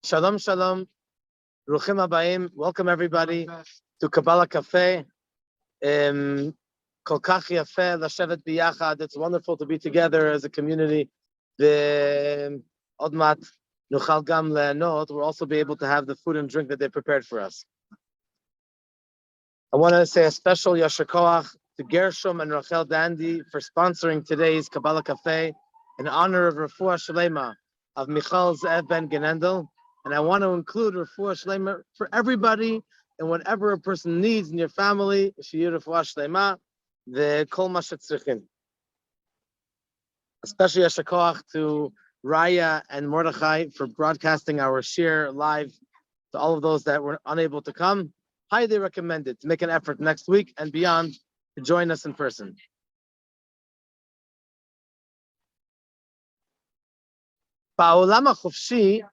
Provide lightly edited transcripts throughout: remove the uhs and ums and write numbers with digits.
Shalom, shalom. Ruchim habayim. Welcome everybody to Kabbalah Café. Kol kach yafeh lashevet biyachad. It's wonderful to be together as a community. The odmat nuchal gam le'anot. We'll also be able to have the food and drink that they prepared for us. I want to say a special yasher koach to Gershom and Rachel Dandy for sponsoring today's Kabbalah Café in honor of Refuah Shlema of Michal Ze'ev Ben Genendel. And I want to include Refuah Shlema for everybody and whatever a person needs in your family. Sheyeh Refuah Shlema, the Kol Ma Shetzrichim. Especially yasher koach to Raya and Mordechai for broadcasting our shir live to all of those that were unable to come. Highly recommended to make an effort next week and beyond to join us in person. Ba'olam ha'chofshi,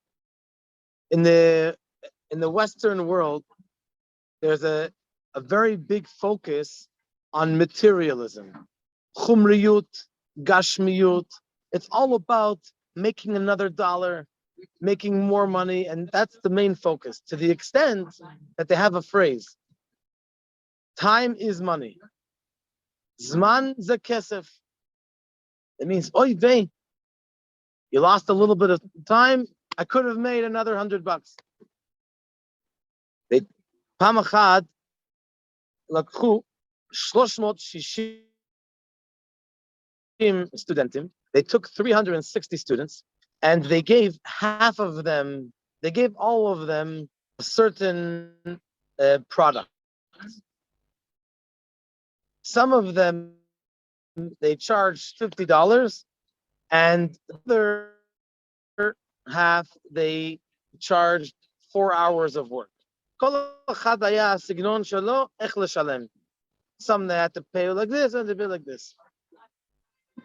in the Western world, there's a very big focus on materialism. Chumriyut, gashmiyut. It's all about making another dollar, making more money, and that's the main focus, to the extent that they have a phrase: time is money. Zman ze kesef. It means, oy vey, you lost a little bit of time, I could have made another $100. They pam achad lakhu 360 studentim. They took 360 students, and they gave all of them a certain product. Some of them, they charged $50, and the other half, they charged 4 hours of work. Some they had to pay like this, and they pay like this.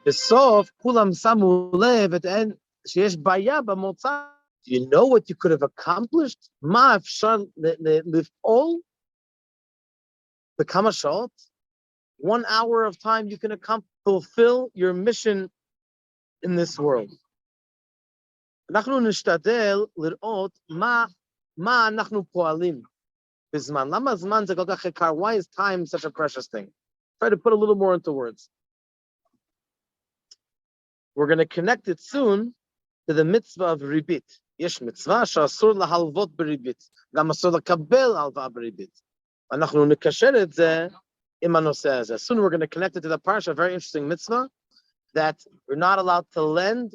בסוף, כולם שמו לב at the end, שיש בעיה במוצא. Do you know what you could have accomplished? מה אפשר לפעול בכמה שעות? 1 hour of time you can fulfill your mission in this world. אנחנו נשתדל לראות מה אנחנו פועלים בזמן. למה זמן זה כל כך יקר? Why is time such a precious thing? Try to put a little more into words. We're going to connect it soon to the mitzvah of ribit. יש מצווה שאסור להלוות בריבית. גם אסור לקבל הלוואה בריבית. אנחנו נקשר את זה עם הנושא הזה. Soon we're going to connect it to the parsha, a very interesting mitzvah, that we're not allowed to lend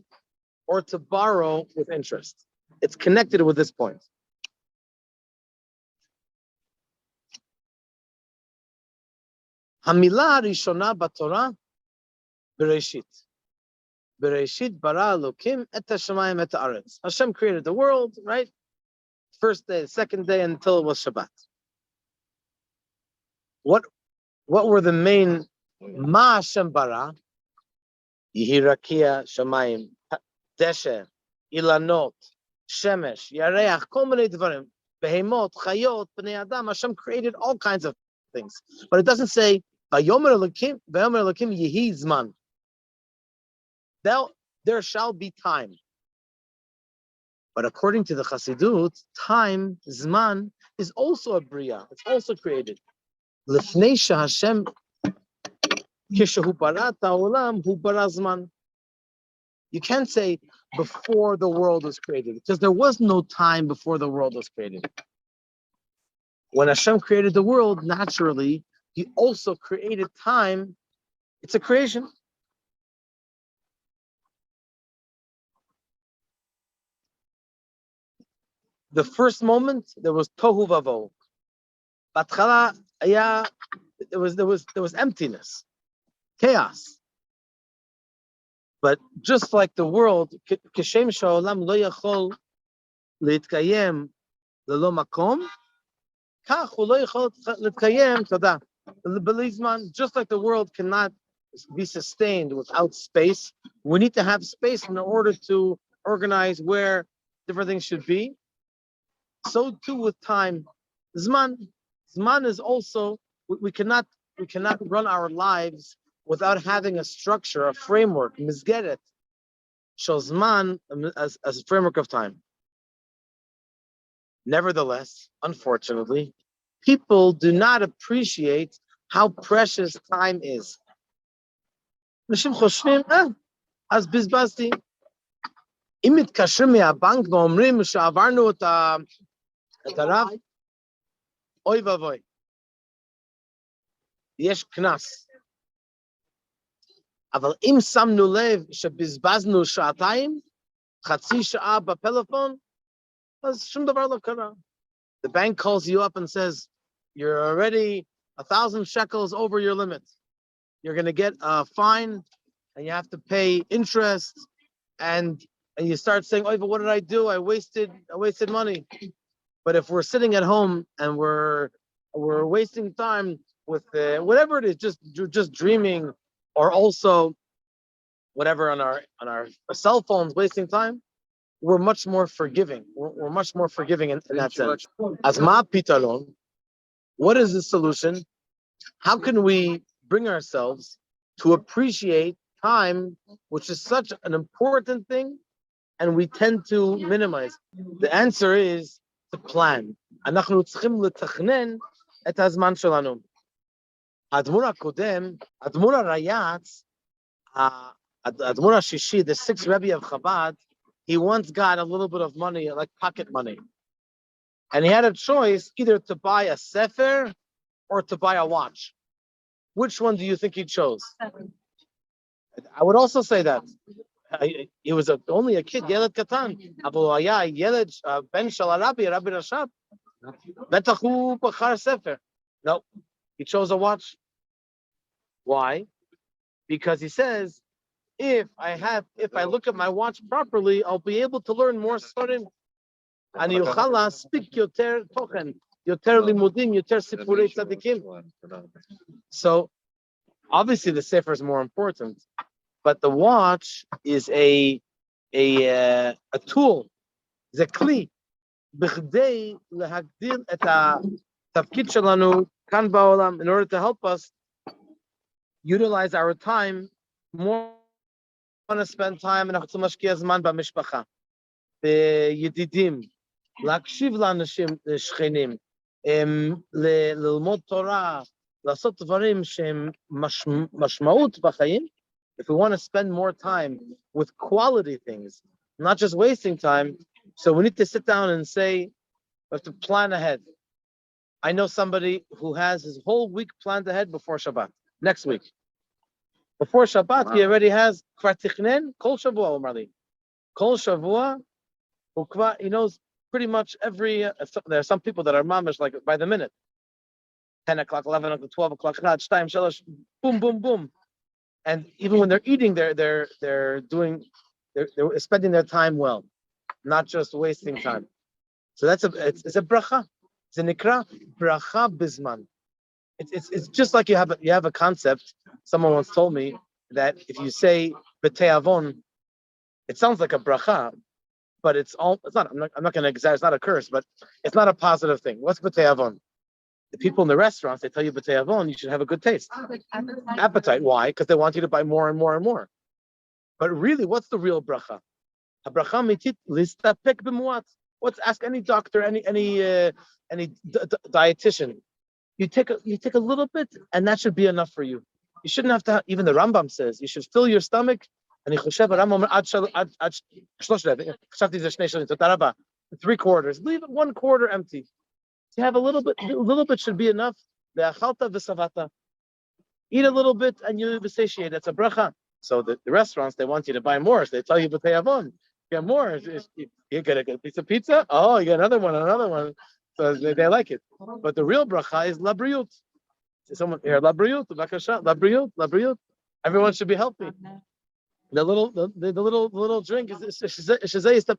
or to borrow with interest. It's connected with this point. המילה הראשונה בתורה, בראשית. Bereshit bara Elokim et hashamayim et haaretz. Hashem created the world, right? First day, second day, until it was Shabbat. What were the main Ma Hashem bara? Yehi rakia shamayim, deshe, ilanot, shemesh, yareach, kol minei dvarim, behemot, chayot, bnei adam. Hashem created all kinds of things, but it doesn't say vayomer Elokim yehi zman. There shall be time. But according to the Chassidut, time, Zman, is also a Bria. It's also created. Lifnei Hashem kishehu barat ha'olam hu bara Zman. You can't say before the world was created, because there was no time before the world was created. When Hashem created the world, naturally, He also created time. It's a creation. The first moment there was tohu vavo. Batchala there was emptiness, chaos. But just like the world, kishem sha'olam lo yachol litkayem lelo makom, kach hu lo yachol litkayem toda b'lizman. Just like the world cannot be sustained without space, we need to have space in order to organize where different things should be. So too with time. Zman is also, we cannot run our lives without having a structure, a framework, mizgeret, shel zman, as a framework of time. Nevertheless, unfortunately, people do not appreciate how precious time is. אנשים חושבים, אז בזבזתי. אם מתקשרים מהבנק ואומרים שעברנו את הרף, אוי ואבוי. יש קנס. אבל אם שמנו לב שבזבזנו שעתיים, חצי שעה בפלאפון, אז שום דבר לא קרה. The bank calls you up and says, you're already 1,000 shekels over your limit. You're going to get a fine, and you have to pay interest, and you start saying, oh, but what did I do? I wasted money. But if we're sitting at home and we're wasting time with whatever it is, just dreaming, or also whatever on our cell phones, wasting time, we're much more forgiving. We're much more forgiving in that sense. As ma pitalon, what is the solution? How can we bring ourselves to appreciate time, which is such an important thing, and we tend to minimize? The answer is to plan. אנחנו צריכים לתכנן את הזמן שלנו. האדמו"ר הקודם, האדמו"ר הריי"צ, האדמו"ר השישי, the sixth Rebbe of Chabad, he once got a little bit of money, like pocket money. And he had a choice either to buy a sefer or to buy a watch. Which one do you think he chose? I would also say that. He was only a kid, Yeled Katan. Abu Haya, Yeled, Ben Shalarabi, Rabbi Rashab. Betachu Bachar Sefer. No, he chose a watch. Why? Because he says, if I look at my watch properly, I'll be able to learn more Sfarim. And Yuchala speak yoter tochen, yoter limudim, yoter sipurei tzadikim. So obviously the sefer is more important, but the watch is a tool, זה כלי, בכדי להגדיל את התפקיד שלנו כאן בעולם, in order to help us utilize our time more. Want to spend time אנחנו צריכים להשקיע זמן במשפחה, בידידים, להקשיב לאנשים, לשכנים, ללמוד תורה, לעשות דברים שהם משמעות בחיים. If we want to spend more time with quality things, not just wasting time, so we need to sit down and say, we have to plan ahead. I know somebody who has his whole week planned ahead before Shabbat, next week. Before Shabbat, wow. He already has כבר תכנן כל שבוע, הוא אמר לי. כל שבוע, he knows pretty much every, there are some people that are mamish like by the minute. 10 o'clock, 11 o'clock, 12 o'clock, 2, 3, boom, boom, boom. And even when they're eating, they're spending their time well, not just wasting time. So it's a bracha. It's a nikra bracha bisman. It's just like you have a concept. Someone once told me that if you say b'tei avon, it sounds like a bracha, but it's not. I'm not going to exaggerate. It's not a curse, but it's not a positive thing. What's b'tei avon? The people in the restaurants, they tell you b'tei avon, you should have a good taste. Appetite. Why? Because they want you to buy more and more and more. But really, what's the real bracha? A bracha mitit listapek b'muat. Ask any doctor, any dietitian. You take a little bit, and that should be enough for you. You shouldn't have to. Even the Rambam says you should fill your stomach. And Rambam ad 3/4. Leave it 1/4 empty. You have a little bit should be enough. Eat a little bit, and you satiate. That's a bracha. So the restaurants, they want you to buy more. So they tell you, but they have one. Get more. You get a piece of pizza. Oh, you get another one. So they like it. But the real bracha is labriut. Someone here, labriut, labriut. Everyone should be healthy. The little drink is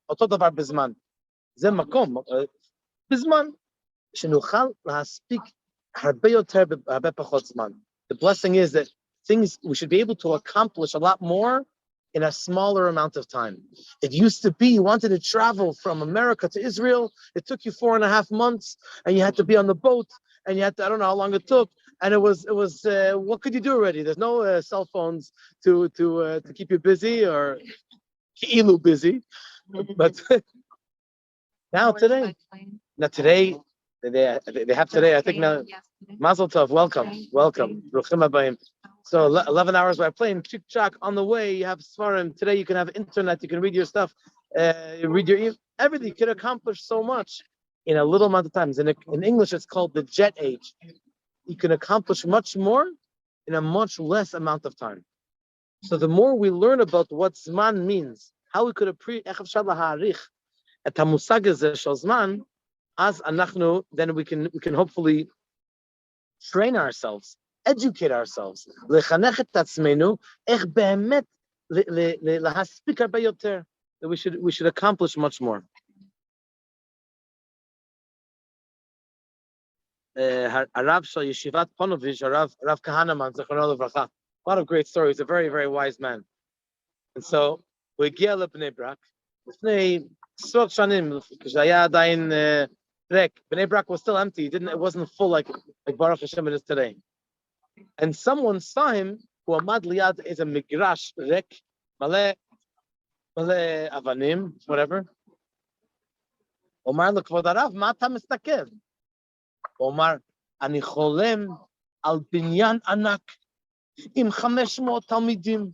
אותו דבר בזמן. זה מקום. בזמן שנוכל להספיק הרבה יותר בהרבה פחות זמן. The blessing is that we should be able to accomplish a lot more in a smaller amount of time. It used to be you wanted to travel from America to Israel. It took you 4.5 months, and you had to be on the boat, and you had to, I don't know how long it took. And it was what could you do already? There's no cell phones to keep you busy or ki'ilu busy. But now today, Now today, they have today, I think now, Mazel Tov, welcome. Ruchim Habayim. So 11 hours by plane, chick-chack, on the way, you have Svarim. Today you can have internet, you can read your stuff, read your everything. You can accomplish so much in a little amount of time. In English, it's called the jet age. You can accomplish much more in a much less amount of time. So the more we learn about what Zman means, how we could appreciate at Hamusag shel Zman, as anachnu, then we can hopefully train ourselves, educate ourselves. Lechanech et atzmenu ech be'emet lahaspik harbe yoter. That we should accomplish much more. Arav shel Yeshivat Ponovich, Rav Kahanaman, Zechrono Livracha. A lot of great stories. A very, very wise man. And so we get up Bnei Brak. Bnei Shanim, Kishaya Dain Rek. Bnei Brak was still empty. It wasn't full like Baruch Hashem it is today. And someone saw him who Amad Liad is a Migrash Rek, Male Avanim, whatever. Omar Lekvod Arav, Mata Mistakev. Omar, Ani Cholem al Binyan Anak. עם 500 תלמידים,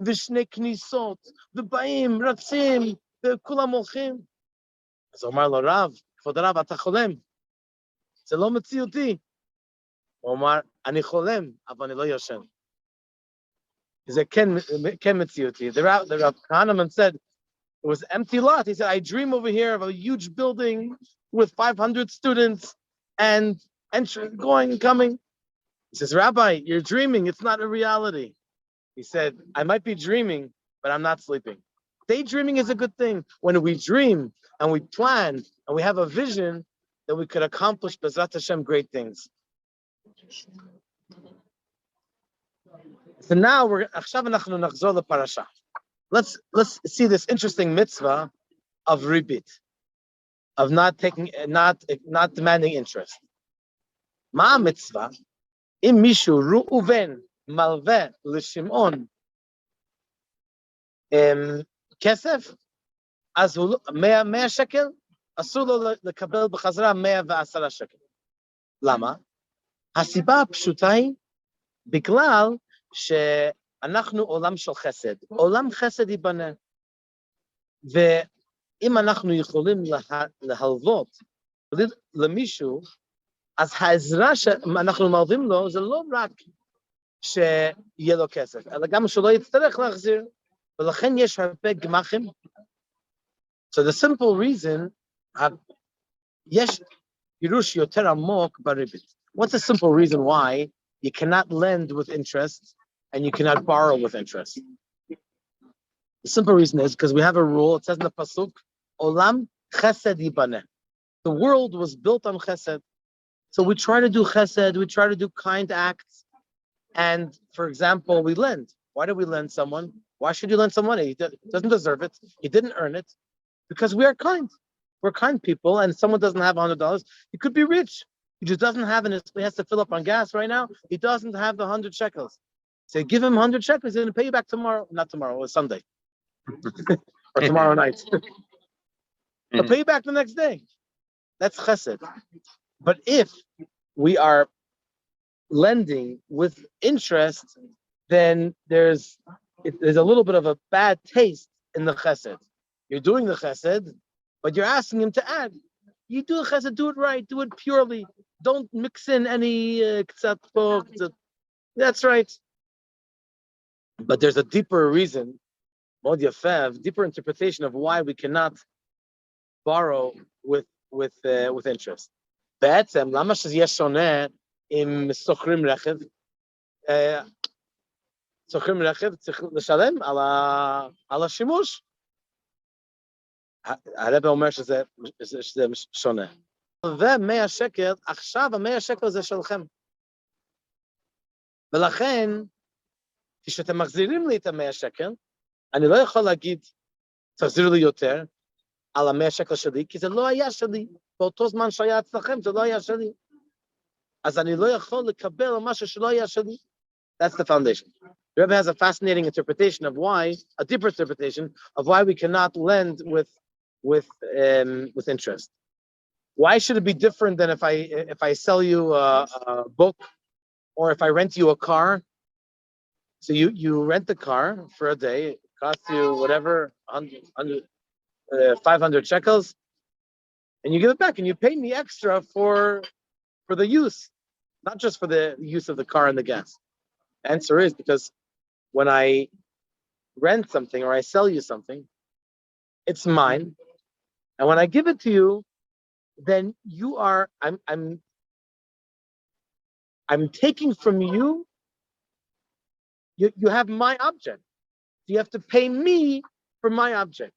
ושני כניסות, ובאים, רצים, וכולם הולכים. אז הוא אמר לו, רב, כבוד הרב, אתה חולם. זה לא מציאותי. הוא אמר, אני חולם, אבל אני לא ישן. זה כן מציאותי. The Rav Kahneman said, it was an empty lot. He said, I dream over here of a huge building with 500 students, and entering, going and coming. He says, Rabbi, you're dreaming. It's not a reality. He said, I might be dreaming, but I'm not sleeping. Daydreaming is a good thing. When we dream and we plan and we have a vision, that we could accomplish B'ezrat Hashem great things. So now let's see this interesting mitzvah of ribit, of not demanding interest. Ma mitzvah. אם מישהו ראובן מלווה לשמעון כסף, אז הוא 100 שקל, אסור לו לקבל בחזרה 110 שקל. למה? הסיבה הפשוטה היא בגלל שאנחנו עולם של חסד. עולם חסד ייבנה. ואם אנחנו יכולים להלוות למישהו, אז העזרה שאנחנו מלווים לו, זה לא רק שיהיה לו כסף, אלא גם שלא יצטרך להחזיר, ולכן יש הרבה גמחים. So the simple reason, יש גירוש יותר עמוק בריבית. What's the simple reason why you cannot lend with interest and you cannot borrow with interest? The simple reason is because we have a rule, it says in the Pasuk, Olam chesed yibaneh. The world was built on chesed. So we try to do chesed, we try to do kind acts. And for example, we lend. Why do we lend someone? Why should you lend some money? He doesn't deserve it. He didn't earn it. Because we are kind. We're kind people, and someone doesn't have $100. He could be rich. He just doesn't have it. He has to fill up on gas right now. He doesn't have the 100 shekels. So give him 100 shekels, he's going to pay you back tomorrow. Not tomorrow, it's Sunday. Or tomorrow night. He'll pay you back the next day. That's chesed. But if we are lending with interest, then there's a little bit of a bad taste in the chesed. You're doing the chesed, but you're asking him to add. You do the chesed, do it right, do it purely. Don't mix in any that's right. But there's a deeper reason, Mod Yafev, deeper interpretation of why we cannot borrow with interest. בעצם, למה שזה יהיה שונה אם שוכרים רכב? שוכרים רכב צריך לשלם על השימוש. הרב אומר שזה שונה. ו100 שקל, עכשיו ה100 שקל זה שלכם. ולכן, כשאתם מחזירים לי את ה100 שקל, אני לא יכול להגיד, תחזירו לי יותר, על ה100 שקל שלי, כי זה לא היה שלי. באותו זמן שהיה אצלכם, זה לא היה שלי. אז אני לא יכול לקבל משהו שלא היה שלי. That's the foundation. The Rebbe has a fascinating interpretation of why, a deeper interpretation of why we cannot lend with interest. Why should it be different than if I sell you a book or if I rent you a car? So you rent the car for a day, it costs you whatever, 500 shekels, and you give it back and you pay me extra for the use, not just for the use of the car and the gas. Answer is because when I rent something or I sell you something, it's mine. And when I give it to you, then I'm taking from you, you have my object. You have to pay me for my object.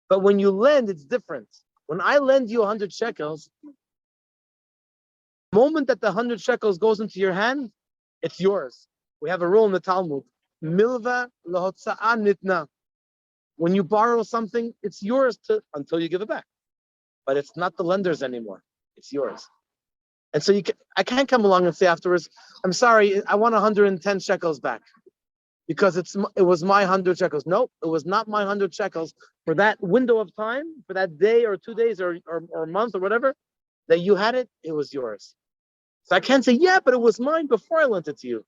But when you lend, it's different. When I lend you 100 shekels, the moment that the 100 shekels goes into your hand, it's yours. We have a rule in the Talmud. Milva lahotza'a nitna. When you borrow something, it's yours until you give it back. But it's not the lender's anymore. It's yours. And so I can't come along and say afterwards, I'm sorry, I want 110 shekels back because it was my 100 shekels. No, it was not my 100 shekels for that window of time, for that day or 2 days or month or whatever that you had it. It was yours. So I can't say, yeah, but it was mine before I lent it to you.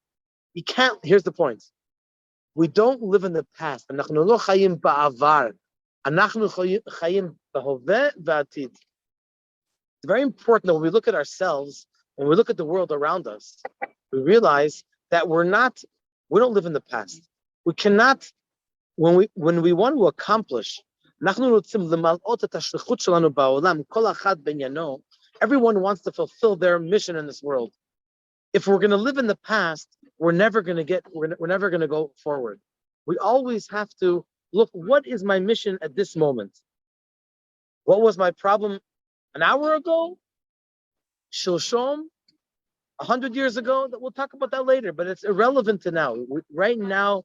You can't. Here's the point. We don't live in the past. It's very important that when we look at ourselves, when we look at the world around us, we realize that we don't live in the past. We cannot, when we want to accomplish, everyone wants to fulfill their mission in this world. If we're going to live in the past, we're never going to go forward. We always have to look, what is my mission at this moment? What was my problem an hour ago? Shilshom, 100 years ago? We'll talk about that later, but it's irrelevant to now. Right now,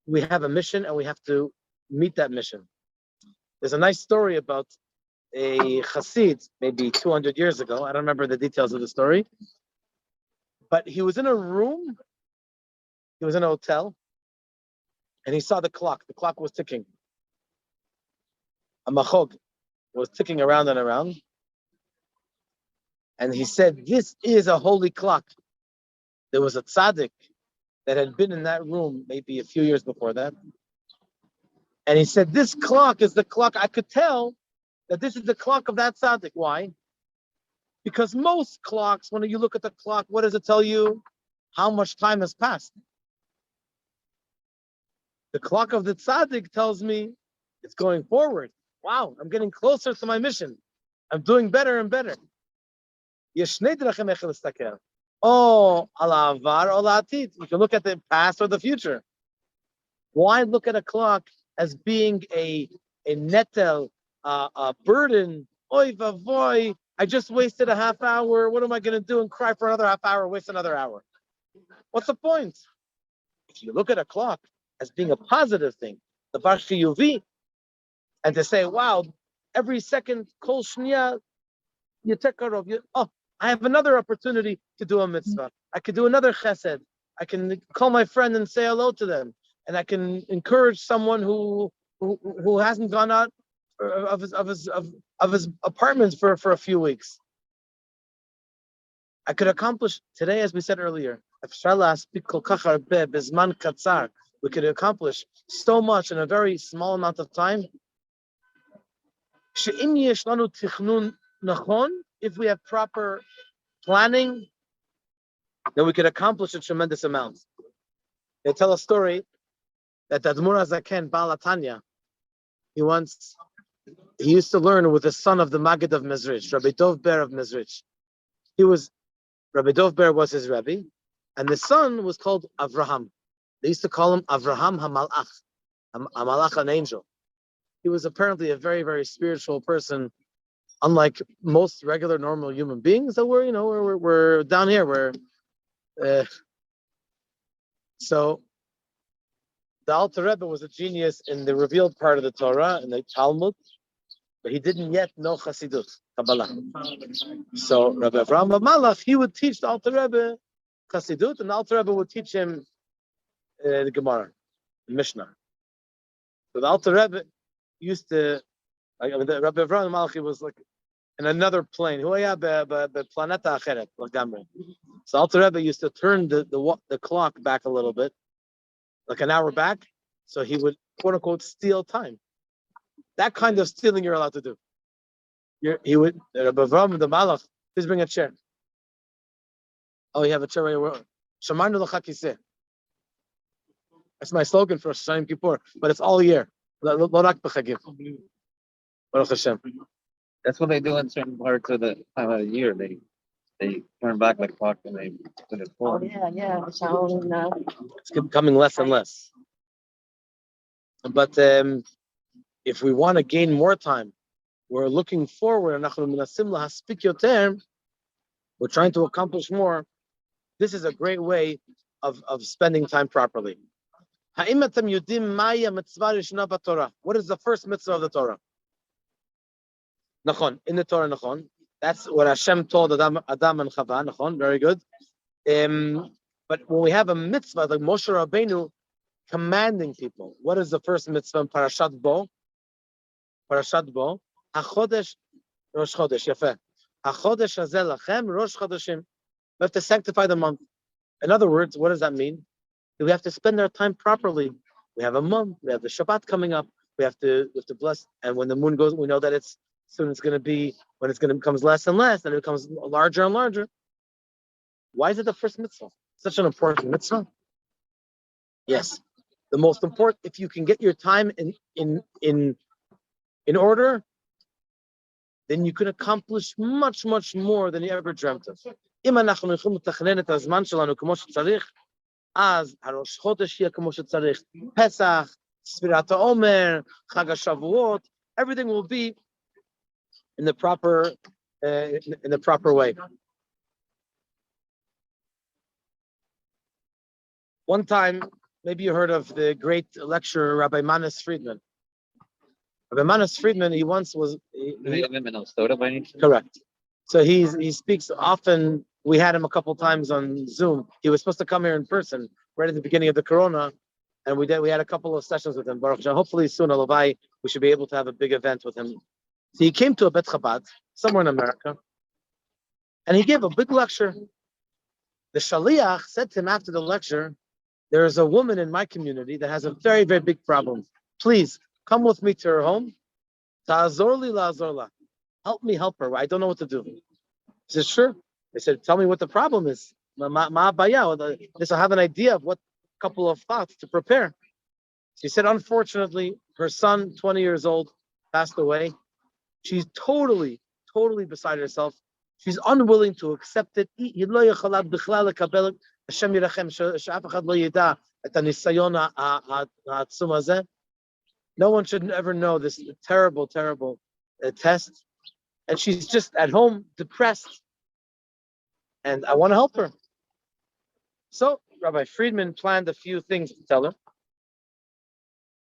we have a mission and we have to meet that mission. There's a nice story about a Chassid, maybe 200 years ago. I don't remember the details of the story. But he was in a room, he was in a hotel, and he saw the clock. The clock was ticking. A machog was ticking around and around. And he said, this is a holy clock. There was a tzaddik that had been in that room maybe a few years before that. And he said, this clock is the clock. I could tell that this is the clock of that tzaddik. Why? Because most clocks, when you look at the clock, what does it tell you? How much time has passed? The clock of the tzaddik tells me it's going forward. Wow, I'm getting closer to my mission. I'm doing better and better. Oh, ala avar or atid. You can look at the past or the future. Why look at a clock as being a netel, a burden? Oy vavoy, I just wasted a half hour. What am I going to do? And cry for another half hour, waste another hour. What's the point? If you look at a clock as being a positive thing, the Varshi Yuvi, and to say, wow, every second, kol shniya, you take care of you. Oh, I have another opportunity to do a mitzvah. I could do another chesed. I can call my friend and say hello to them. And I can encourage someone who hasn't gone out of his apartments for a few weeks. I could accomplish today, as we said earlier. We could accomplish so much in a very small amount of time. If we have proper planning, then we could accomplish a tremendous amount. They tell a story that the Admur HaZaken, Baal HaTanya, he used to learn with the son of the Maggid of Mezrich, Rabbi Dov Ber of Mezrich. Rabbi Dov Ber was his Rebbe, and the son was called Avraham. They used to call him Avraham HaMalach, HaMalach, an angel. He was apparently a very, very spiritual person, unlike most regular, normal human beings that we're down here. So the Alter Rebbe was a genius in the revealed part of the Torah, in the Talmud, but he didn't yet know Chassidut, Kabbalah. So Rabbi Avraham HaMalach, he would teach the Alter Rebbe Chassidut, and the Alter Rebbe would teach him the Gemara, the Mishnah. So the Alter Rebbe used to, the Rabbi Avraham HaMalach, he was like in another plane. Planeta acheret, lagamre. So Alter Rebbe used to turn the clock back a little bit, like an hour back, so he would quote unquote steal time. That kind of stealing you're allowed to do. He would Rabbi Avram the Malach, please bring a chair. Oh, you have a chair where you're Shamarnu l'chakiseh. That's my slogan for Shayim Kippur, but it's all year. Lo rak b'chagim. Baruch Hashem. That's what they do in certain parts of the time of the year. They turn back the clock and they put it forward. Oh, yeah. It's becoming less and less. But if we want to gain more time, we're looking forward. We're trying to accomplish more. This is a great way of spending time properly. What is the first mitzvah of the Torah? Nachon, in the Torah, Nachon. That's what Hashem told Adam and Chava, Nachon, very good. But when we have a mitzvah, like Moshe Rabbeinu commanding people, what is the first mitzvah in Parashat Bo? Parashat Bo, HaChodesh, Rosh Chodesh, Yafeh. HaChodesh Hazeh Lachem, Rosh Chodeshim. We have to sanctify the month. In other words, what does that mean? We have to spend our time properly. We have a month, we have the Shabbat coming up, we have to bless, and when the moon goes, we know that it's soon it's going to be, when it's going to becomes less and less, and it becomes larger and larger. Why is it the first mitzvah? Such an important mitzvah? Yes. The most important, if you can get your time in order, then you can accomplish much, much more than you ever dreamt of. Az Rosh Chodesh yeh kamo shetzarich, Pesach, Sfirat HaOmer, Chag HaShavuot, everything will be in the proper way. One time, maybe you heard of the great lecturer Rabbi Manis Friedman. Rabbi Manis Friedman, he once was correct. So he speaks often. We had him a couple times on Zoom. He was supposed to come here in person right at the beginning of the Corona, and we had a couple of sessions with him. Baruch Hashem. Hopefully soon, Alavai, we should be able to have a big event with him. So he came to a Bet Chabad somewhere in America, and he gave a big lecture. The Shaliach said to him after the lecture, "There is a woman in my community that has a very, very big problem. Please come with me to her home. Ta'azor li la'azor la. Help me help her. I don't know what to do." He said, "Sure." They said, "Tell me what the problem is. This will have an idea of what couple of thoughts to prepare." She said, "Unfortunately, her son, 20 years old, passed away. She's totally beside herself. She's unwilling to accept it. No one should ever know this terrible test. And she's just at home, depressed. And I want to help her." So Rabbi Friedman planned a few things to tell her.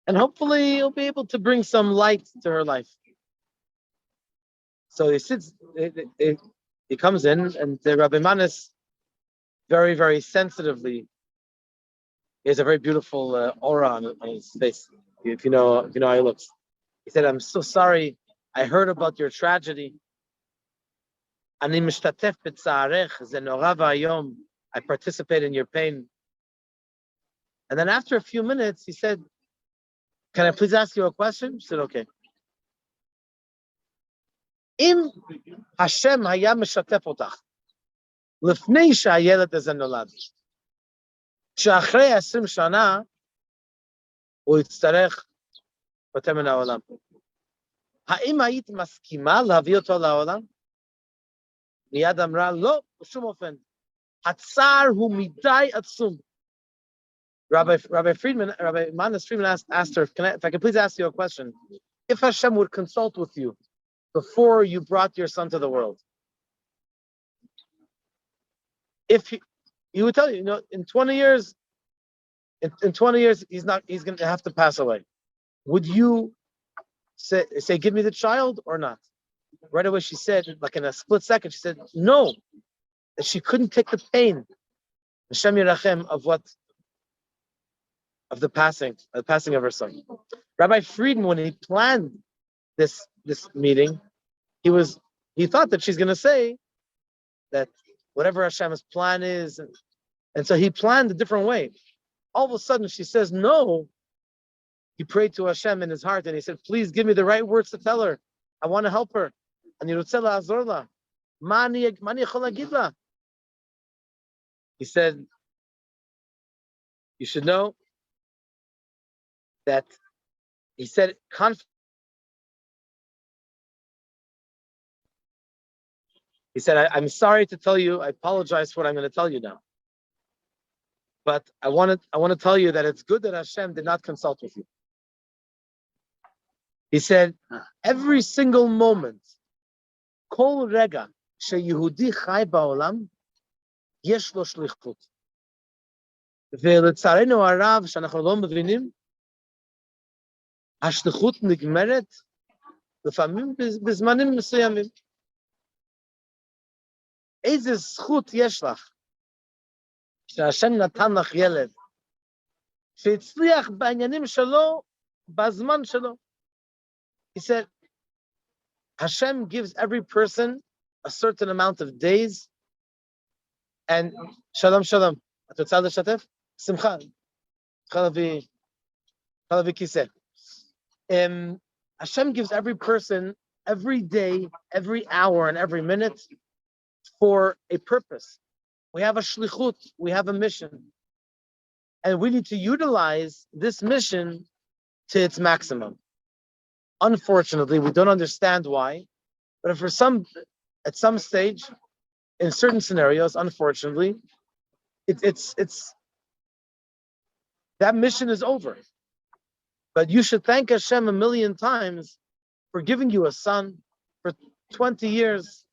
And hopefully he'll be able to bring some light to her life. So he sits, he comes in, and the Rabbi Manis very, very sensitively, he has a very beautiful aura on his face, if you know how he looks. He said, "I'm so sorry. I heard about your tragedy. I participate in your pain." And then after a few minutes, he said, "Can I please ask you a question?" She said, "Okay. Im Hashem haya meshatef otach lefnei sha'hayelet haze nolad, she'achrei 20 shana hu yitztarech לצאת מן העולם, האם היית מסכימה להביא אותו לעולם? מיד אמרה, לא, בשום אופן. הצער הוא מדי עצום. Rabbi Manis Friedman asked her, if I could please ask you a question. If Hashem would consult with you before you brought your son to the world, if he would tell you, in 20 years, he's going to have to pass away. Would you say, give me the child or not? Right away, she said, like in a split second, she said, no, that she couldn't take the pain, Hashem Yerachem, of the passing of her son. Rabbi Friedman, when he planned this meeting, he was he thought that she's going to say that whatever Hashem's plan is, and so he planned a different way. All of a sudden, she says no. He prayed to Hashem in his heart, and he said, "Please give me the right words to tell her. I want to help her." And he said, "You should know that." He said, He said, I'm sorry to tell you, I apologize for what I'm going to tell you now. But I want to tell you that it's good that Hashem did not consult with you. He said, every single moment, kol rega sheyehudi chai ba'olam, yesh lo shlichut. ולצערנו הרב, שאנחנו לא מבינים, השליחות נגמרת לפעמים בזמנים מסוימים. איזה זכות יש לך שהשם נתן לך ילד שהצליח בעניינים שלו בזמן שלו. He said, Hashem gives every person a certain amount of days, and shalom, shalom. את רוצה לשתף? שמחה. חלבי כיסא. Hashem gives every person, every day, every hour, and every minute for a purpose. We have a shlichut, we have a mission. And we need to utilize this mission to its maximum. Unfortunately, we don't understand why, but at some stage, in certain scenarios, unfortunately, it's that mission is over. But you should thank Hashem a million times for giving you a son for 20 years.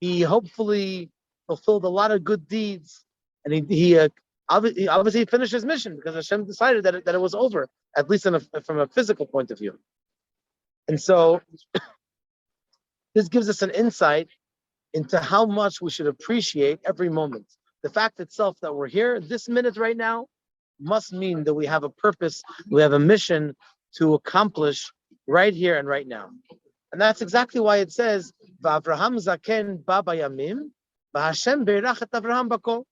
He hopefully fulfilled a lot of good deeds, and he obviously finished his mission because Hashem decided that it was over, at least from a physical point of view. And so this gives us an insight into how much we should appreciate every moment. The fact itself that we're here, this minute right now, must mean that we have a purpose, we have a mission to accomplish right here and right now. And that's exactly why it says, V'Avraham zaken ba bayamim, v'Hashem beirach et Avraham bakol.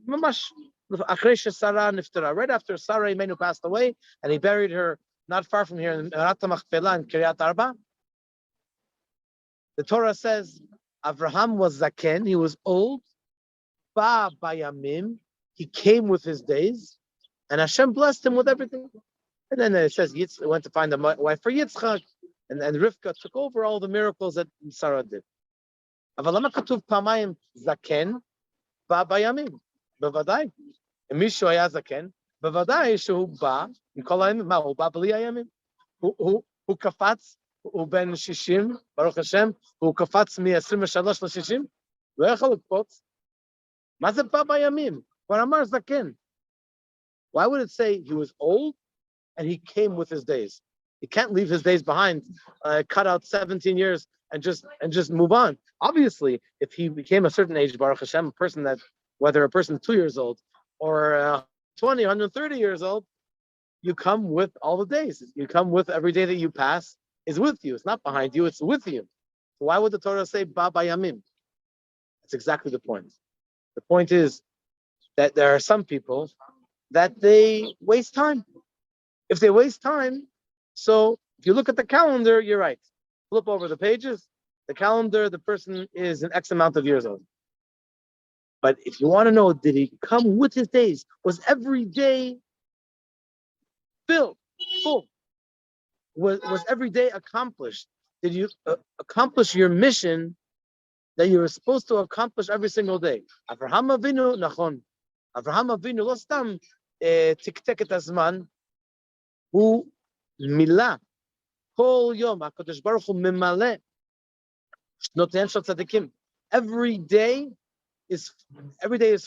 Mamash, achrei sheSarah niftara. Right after Sarah Imenu passed away, and he buried her not far from here in Me'arat HaMachpelah in Kiryat Arba. The Torah says, Avraham was zaken, he was old, ba bayamim, he came with his days, and Hashem blessed him with everything. And then it says Yitzchak went to find a wife for Yitzchak, and Rivka took over all the miracles that Sarah did. אבל למה כתוב פעמיים זקן בא בימים? בוודאי. אם מישהו היה זקן, בוודאי שהוא בא עם כל הימים. מה, הוא בא בלי הימים? הוא קפץ, הוא בן 60, ברוך השם, הוא קפץ מ-23 ל-60, לא יכול לקפוץ. מה זה בא בימים? כבר אמר זקן. Why would it say he was old and he came with his days? He can't leave his days behind, cut out 17 years and just move on. Obviously, if he became a certain age, Baruch Hashem, a person that, whether a person 2 years old or 20, 130 years old, you come with all the days. You come with every day that you pass is with you. It's not behind you, it's with you. So why would the Torah say Ba Bayamim? That's exactly the point. The point is that there are some people that they waste time. If they waste time, so if you look at the calendar, you're right. Flip over the pages, the calendar, the person is an X amount of years old. But if you want to know, did he come with his days? Was every day filled, full? Was every day accomplished? Did you accomplish your mission that you were supposed to accomplish every single day? Avraham Avinu, nachon. Avraham Avinu, lo stam tiktek et hazman, hu milah. Kol yom, HaKadosh Baruch Hu memale shnotein shel tzadikim. Every day is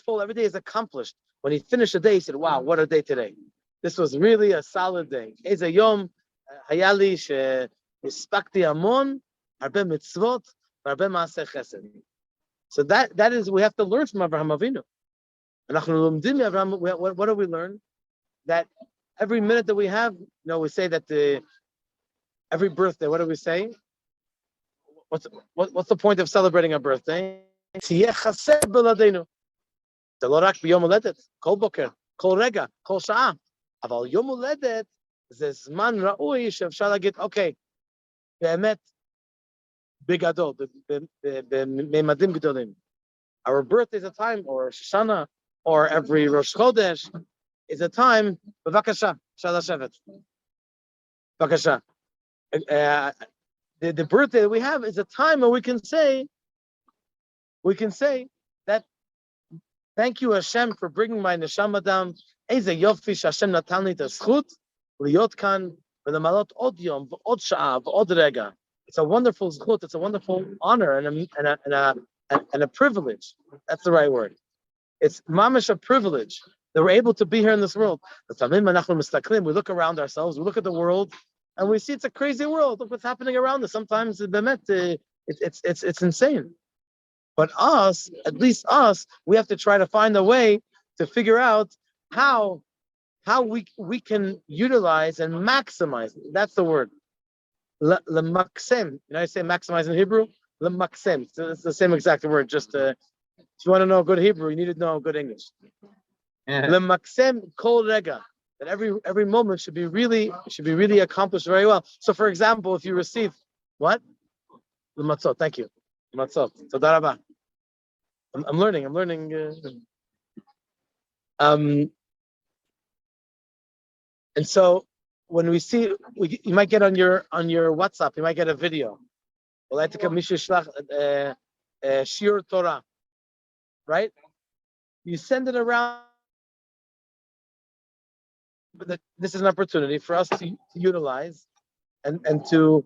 full, every day is accomplished. When he finished the day, he said, wow, what a day today. This was really a solid day. Eze yom היה לי שהספקתי המון, הרבה מצוות, והרבה מעשי חסד. So that is, we have to learn from Avraham Avinu. אנחנו לומדים מאברהם, what do we learn? That every minute that we have, we say that every birthday, what do we say? what's the point of celebrating a birthday? תהיה חסר בלעדינו. זה לא רק ביום הולדת, כל בוקר, כל רגע, כל שעה. אבל יום הולדת זה זמן ראוי שאפשר להגיד, אוקיי, באמת, בגדול, בממדים גדולים. Our birthday is a time, or Shoshana, or every Rosh Chodesh is a time, bevakasha, אפשר לשבת. בבקשה. The birthday that we have is a time where we can say that thank you Hashem for bringing my neshama down. Eze yofi Hashem natan li zchut liot kan v'lemalot od yom v'od sha'a v'od rega. It's a wonderful zchut. It's a wonderful honor and a privilege. That's the right word. It's mamish a privilege that we're able to be here in this world. We look around ourselves, we look at the world, and we see it's a crazy world. Look what's happening around us. Sometimes it's insane. But us, at least us, we have to try to find a way to figure out how we can utilize and maximize. That's the word. Lemaksem. You know how you say maximize in Hebrew? Lemaksem. So it's the same exact word. Just if you want to know good Hebrew, you need to know good English. Lemaksem kol rega. That every moment should be really accomplished very well. So, for example, if you receive what? L'matzot. Thank you. L'matzot. Toda rabah. I'm learning. And so when we see, you might get on your WhatsApp, you might get a video. Shiur Torah, right? You send it around. But this is an opportunity for us to utilize and to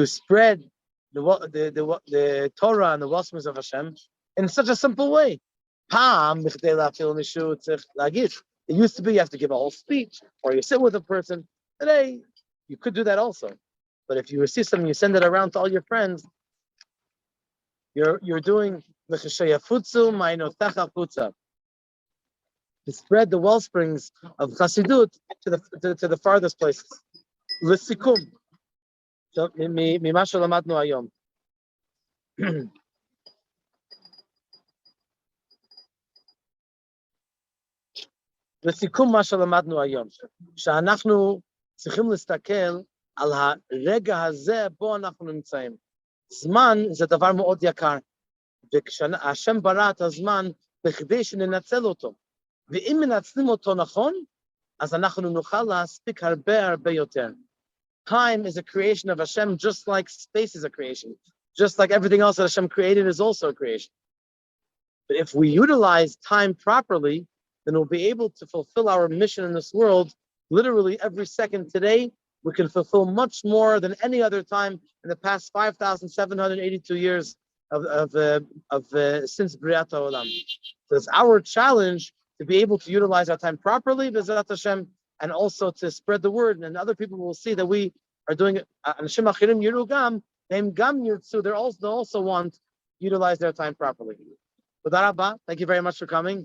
spread the Torah and the Wasmas of Hashem in such a simple way. It used to be you have to give a whole speech or you sit with a person. Today, you could do that also. But if you receive something, you send it around to all your friends. You're doing to spread the well springs of Chassidut to the farthest places. L'sikum. ממה שלמדנו היום. לסיכום מה שלמדנו היום, שאנחנו צריכים להסתכל על הרגע הזה בו אנחנו נמצאים. זמן זה דבר מאוד יקר, וכשהשם ברא את הזמן בכדי שננצל אותו. ואם מנצלים אותו נכון, אז אנחנו נוכל להספיק הרבה יותר. Time is a creation of Hashem, just like space is a creation. Just like everything else that Hashem created is also a creation. But if we utilize time properly, then we'll be able to fulfill our mission in this world. Literally every second today, we can fulfill much more than any other time in the past 5,782 years of since Briat HaOlam. So it's our challenge to be able to utilize our time properly, B'ezrat Hashem, and also to spread the word. And other people will see that we are doing it. Anashim achirim yiru gam, them gam yirtzu. They also want to utilize their time properly. Thank you very much for coming.